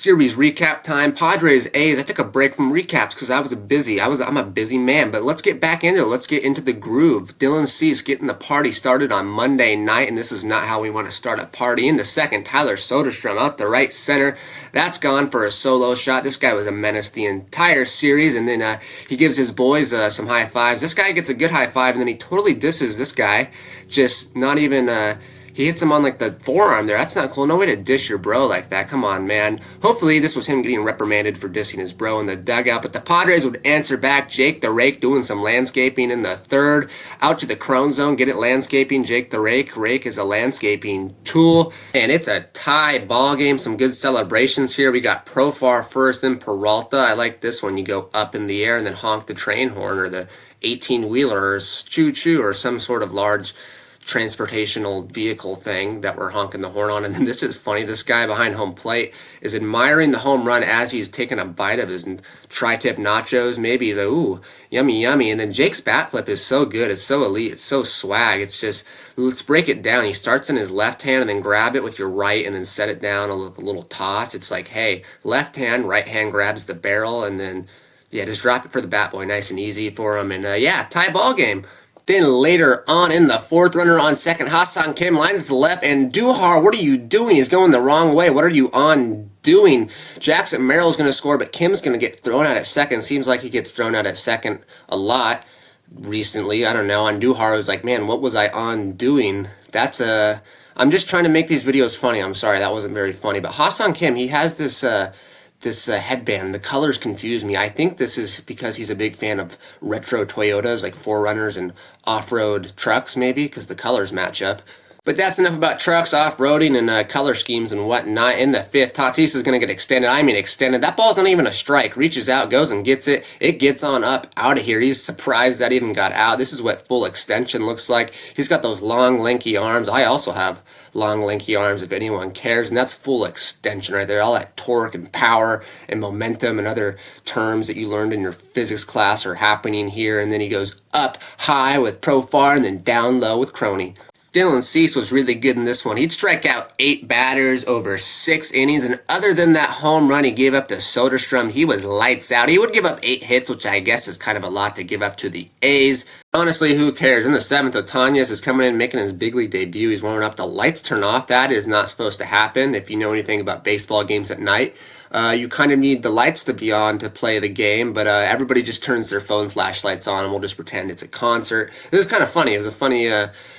Series recap time. Padres A's. I took a break from recaps because I was busy. I'm a busy man. But let's get back into it. Let's get into the groove. Dylan Cease getting the party started on Monday night, and this is not how we want to start a party. In the second, Tyler Soderstrom out the right center. That's gone for a solo shot. This guy was a menace the entire series, and then he gives his boys some high fives. This guy gets a good high five, and then he totally disses this guy. Just not even. He hits him on like the forearm there. That's not cool. No way to dish your bro like that. Come on, man. Hopefully this was him getting reprimanded for dissing his bro in the dugout. But the Padres would answer back. Jake the Rake doing some landscaping in the third. Out to the Crone zone. Get it landscaping. Jake the Rake. Rake is a landscaping tool. And it's a tie ball game. Some good celebrations here. We got Profar first, then Peralta. I like this one. You go up in the air and then honk the train horn or the 18-wheeler or choo-choo or some sort of large transportational vehicle thing that we're honking the horn on. And then this is funny. This guy behind home plate is admiring the home run as he's taking a bite of his tri-tip nachos. Maybe he's like, ooh, yummy, yummy. And then Jake's bat flip is so good. It's so elite. It's so swag. It's just, let's break it down. He starts in his left hand and then grab it with your right and then set it down with a little toss. It's like, hey, left hand, right hand grabs the barrel and then, yeah, just drop it for the bat boy. Nice and easy for him. And yeah, tie ball game. Then later on in the fourth, runner on second, Hassan Kim lines to the left, and Duhar, what are you doing? He's going the wrong way. What are you on doing? Jackson Merrill's going to score, but Kim's going to get thrown out at second. Seems like he gets thrown out at second a lot recently. I don't know. On Duhar, I was like, man, what was I on doing? That's I'm just trying to make these videos funny. I'm sorry, that wasn't very funny. But Hassan Kim, he has this headband. The colors confuse me. I think this is because he's a big fan of retro Toyotas, like 4Runners and off-road trucks, maybe, because the colors match up. But that's enough about trucks, off-roading, and color schemes and whatnot. In the fifth, Tatis is going to get extended. I mean extended. That ball's not even a strike. Reaches out, goes and gets it. It gets on up out of here. He's surprised that even got out. This is what full extension looks like. He's got those long, lanky arms. I also have long, lanky arms if anyone cares. And that's full extension right there. All that torque and power and momentum and other terms that you learned in your physics class are happening here. And then he goes up high with Profar and then down low with Crony. Dylan Cease was really good in this one. He'd strike out 8 batters over 6 innings, and other than that home run he gave up to Soderstrom, he was lights out. He would give up 8 hits, which I guess is kind of a lot to give up to the A's. Honestly, who cares? In the 7th, Otañez is coming in making his big league debut. He's warming up. The lights turn off. That is not supposed to happen. If you know anything about baseball games at night, you kind of need the lights to be on to play the game, but everybody just turns their phone flashlights on and we'll just pretend it's a concert. This is kind of funny. It was a funny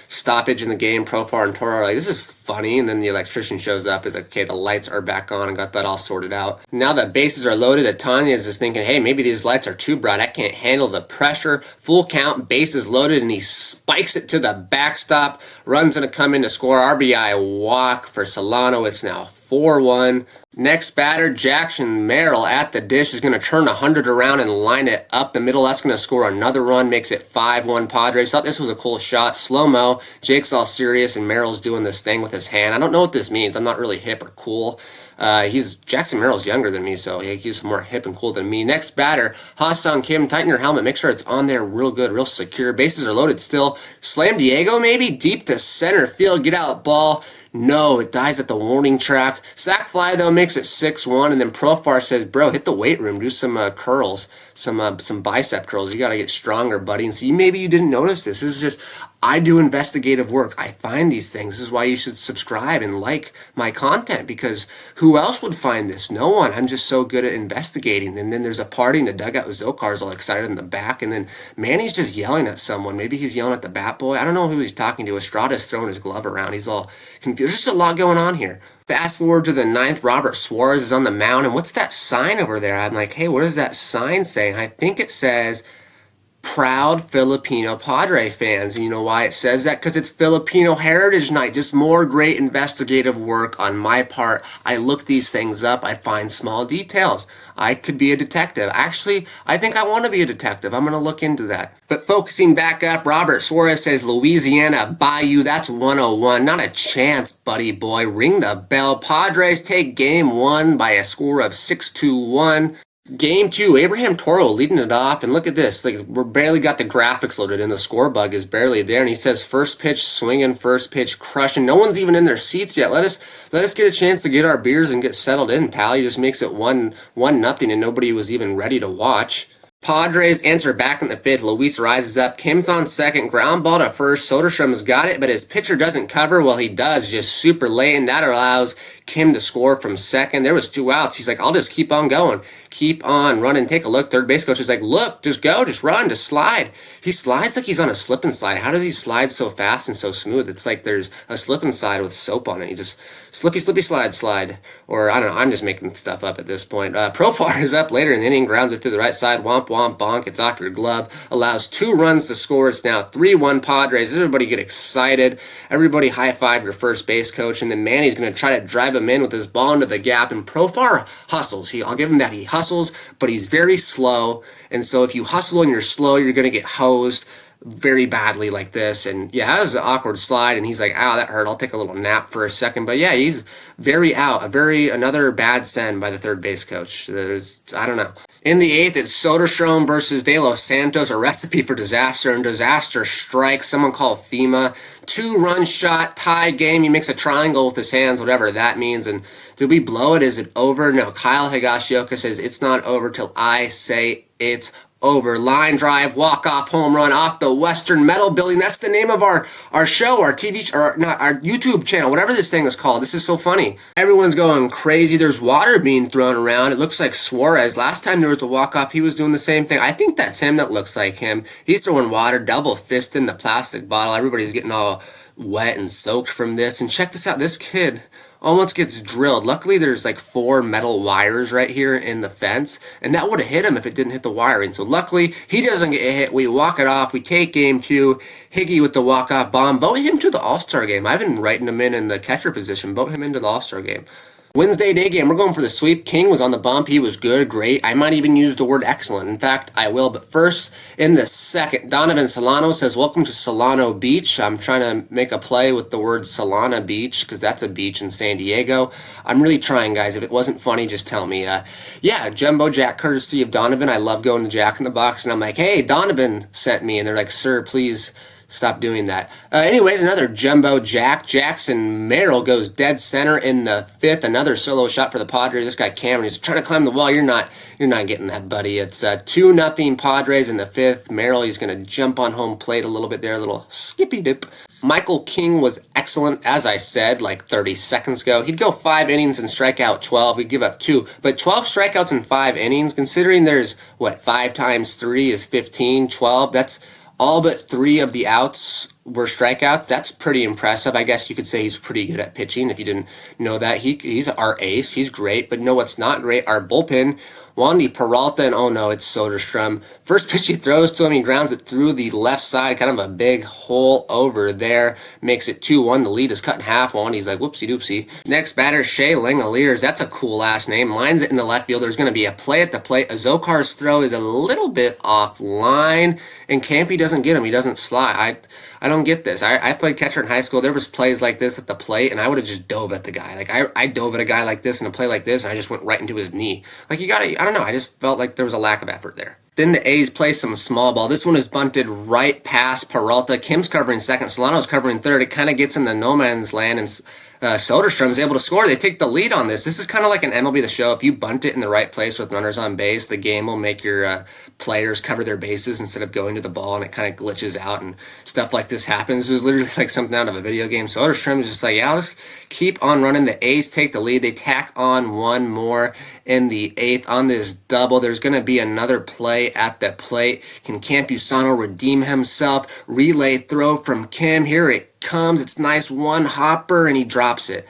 stoppage in the game. Profar and Toro are like, this is funny, and then the electrician shows up, is like, okay, the lights are back on, and got that all sorted out. Now that bases are loaded, Otañez is thinking, hey, maybe these lights are too bright. I can't handle the pressure. Full count, bases loaded, and he spikes it to the backstop. Run's going to come in to score. RBI walk for Solano. It's now 4-1. Next batter, Jackson Merrill at the dish, is going to turn 100 around and line it up the middle. That's going to score another run, makes it 5-1 Padres. Thought this was a cool shot. Slow-mo. Jake's all serious, and Merrill's doing this thing with his hand. I don't know what this means. I'm not really hip or cool. Jackson Merrill's younger than me, so he's more hip and cool than me. Next batter, Ha-Sung Kim. Tighten your helmet. Make sure it's on there real good, real secure. Bases are loaded still. Slam Diego, maybe? Deep to center field. Get out ball. No, it dies at the warning track. Sack fly, though, makes it 6-1. And then Profar says, bro, hit the weight room. Do some curls, some bicep curls. You got to get stronger, buddy. And see, maybe you didn't notice this. This is just, I do investigative work. I find these things. This is why you should subscribe and like my content, because who else would find this? No one. I'm just so good at investigating. And then there's a party in the dugout with Zokar's all excited in the back. And then Manny's just yelling at someone. Maybe he's yelling at the bat boy. I don't know who he's talking to. Estrada's throwing his glove around. He's all confused. There's just a lot going on here. Fast forward to the 9th, Robert Suarez is on the mound. And what's that sign over there? I'm like, hey, what does that sign say? And I think it says, proud Filipino Padre fans. And you know why it says that? Because it's Filipino Heritage Night. Just more great investigative work on my part. I look these things up. I find small details. I could be a detective. Actually, I think I want to be a detective. I'm going to look into that. But focusing back up, Robert Suarez says Louisiana Bayou. That's 101. Not a chance, buddy boy. Ring the bell. Padres take game 1 by a score of 6-1. Game two, Abraham Toro leading it off, and look at this. Like we're barely got the graphics loaded, and the score bug is barely there. And he says first pitch swinging, first pitch crushing. No one's even in their seats yet. Let us get a chance to get our beers and get settled in, pal. He just makes it 1-0, and nobody was even ready to watch. Padres answer back in the fifth. Luis rises up. Kim's on second. Ground ball to first. Soderstrom's got it, but his pitcher doesn't cover. Well, he does just super late, and that allows Kim to score from second. There was 2 outs. He's like, I'll just keep on going. Keep on running. Take a look. Third base coach is like, look, just go. Just run. Just slide. He slides like he's on a slip and slide. How does he slide so fast and so smooth? It's like there's a slip and slide with soap on it. He just slippy, slippy, slide. Or I don't know. I'm just making stuff up at this point. Profar is up later in the inning. Grounds it to the right side. Womp womp bonk. It's off your glove. Allows 2 runs to score. It's now 3-1 Padres. Everybody get excited. Everybody high five your first base coach. And then Manny's going to try to drive him in with his ball into the gap. And Profar hustles. I'll give him that. He hustles, but he's very slow. And so if you hustle and you're slow, you're going to get hosed very badly like this. And yeah, that was an awkward slide, and he's like, ow, that hurt. I'll take a little nap for a second. But yeah, he's very out. Another bad send by the third base coach. I don't know. In the eighth, it's Soderstrom versus De Los Santos, a recipe for disaster, and disaster strikes. Someone call FEMA. 2-run shot, tie game. He makes a triangle with his hands, whatever that means. And did we blow it? Is it over? No. Kyle Higashioka says it's not over till I say it's over. Line drive, walk-off home run off the Western Metal Building. That's the name of our show, our TV, or not, our YouTube channel, whatever this thing is called. This is so funny. Everyone's going crazy. There's water being thrown around. It looks like Suarez. Last time there was a walk-off, he was doing the same thing. I think that's him that looks like him. He's throwing water, double fist in the plastic bottle. Everybody's getting all wet and soaked from this. And check this out. This kid almost gets drilled. Luckily, there's like 4 metal wires right here in the fence, and that would have hit him if it didn't hit the wiring. So luckily, he doesn't get hit. We walk it off. We take game 2. Higgy with the walk-off bomb. Vote him to the All-Star game. I've been writing him in the catcher position. Vote him into the All-Star game. Wednesday day game, we're going for the sweep. King was on the bump. He was good, great. I might even use the word excellent. In fact, I will. But first, in the second, Donovan Solano says, welcome to Solano Beach. I'm trying to make a play with the word Solana Beach because that's a beach in San Diego. I'm really trying, guys. If it wasn't funny, just tell me. Yeah, Jumbo Jack, courtesy of Donovan. I love going to Jack in the Box. And I'm like, hey, Donovan sent me. And they're like, sir, please stop doing that. Anyways, another Jumbo Jack. Jackson Merrill goes dead center in the fifth. Another solo shot for the Padres. This guy Cameron, he's trying to climb the wall. You're not getting that, buddy. It's 2-0 Padres in the fifth. Merrill, he's going to jump on home plate a little bit there, a little skippy dip. Michael King was excellent, as I said, like 30 seconds ago. He'd go 5 innings and strike out 12. We'd give up 2. But 12 strikeouts in 5 innings, considering there's, 5 times 3 is 15, 12. That's all but 3 of the outs were strikeouts. That's pretty impressive. I guess you could say he's pretty good at pitching if you didn't know that. He's our ace. He's great. But no, what's not great? Our bullpen, Wandy Peralta, and oh no, it's Soderstrom. First pitch he throws to him, he grounds it through the left side, kind of a big hole over there. Makes it 2-1. The lead is cut in half. Wandy's like, whoopsie doopsie. Next batter, Shea Langoliers. That's a cool last name. Lines it in the left field. There's going to be a play at the plate. Azokar's throw is a little bit offline, and Campy doesn't get him. He doesn't slide. I don't get this. I played catcher in high school. There was plays like this at the plate, and I would have just dove at the guy. Like, I dove at a guy like this in a play like this, and I just went right into his knee. Like, I don't know. I just felt like there was a lack of effort there. Then the A's play some small ball. This one is bunted right past Peralta. Kim's covering second. Solano's covering third. It kind of gets in the no man's land, and Soderstrom is able to score. They take the lead on this. This is kind of like an MLB The Show. If you bunt it in the right place with runners on base, the game will make your players cover their bases instead of going to the ball, and it kind of glitches out, and stuff like this happens. It was literally like something out of a video game. Soderstrom is just like, yeah, I'll just keep on running. The A's take the lead. They tack on one more in the eighth on this double. There's going to be another play at the plate. Can Campusano redeem himself? Relay throw from Kim. Here it comes. It's nice, one hopper, and he drops it.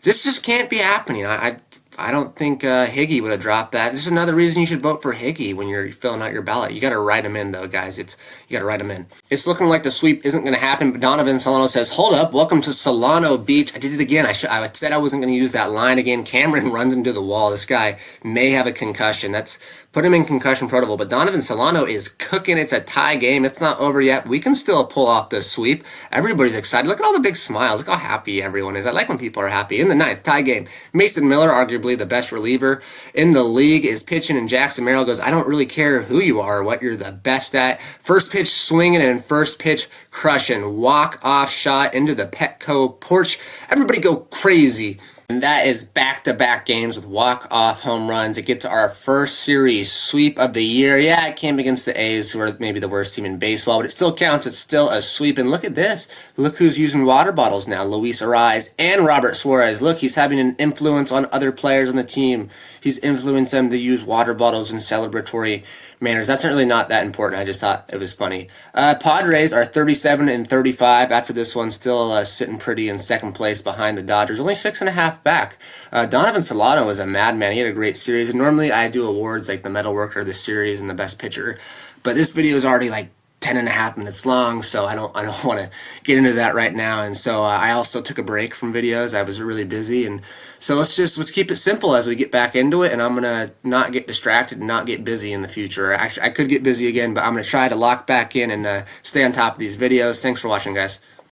This just can't be happening. I don't think Higgy would have dropped that. This is another reason you should vote for Higgy when you're filling out your ballot. You got to write him in, though, guys. You got to write him in. It's looking like the sweep isn't going to happen, but Donovan Solano says, hold up, welcome to Solano Beach. I did it again. I said I wasn't going to use that line again. Cameron runs into the wall. This guy may have a concussion. That's put him in concussion protocol, but Donovan Solano is cooking. It's a tie game. It's not over yet. We can still pull off the sweep. Everybody's excited. Look at all the big smiles. Look how happy everyone is. I like when people are happy. In the ninth, tie game. Mason Miller, arguably arguably the best reliever in the league, is pitching, and Jackson Merrill goes, I don't really care who you are, what you're the best at. First pitch swinging and first pitch crushing. Walk-off shot into the Petco porch. Everybody go crazy. And that is back-to-back games with walk-off home runs. It gets to our first series sweep of the year. Yeah, it came against the A's, who are maybe the worst team in baseball, but it still counts. It's still a sweep. And look at this. Look who's using water bottles now. Luis Ariz and Robert Suarez. Look, he's having an influence on other players on the team. He's influenced them to use water bottles in celebratory manners. That's really not that important. I just thought it was funny. Padres are 37 and 35 after this one, still sitting pretty in second place behind the Dodgers. Only 6.5 back. Donovan Solano was a madman. He had a great series. And normally I do awards like the Metal Worker of the series and the best pitcher, but this video is already like 10.5 minutes long, so I don't want to get into that right now. And so I also took a break from videos. I was really busy, and so let's keep it simple as we get back into it. And I'm gonna not get distracted and not get busy in the future. Actually, I could get busy again, but I'm gonna try to lock back in and stay on top of these videos. Thanks for watching, guys.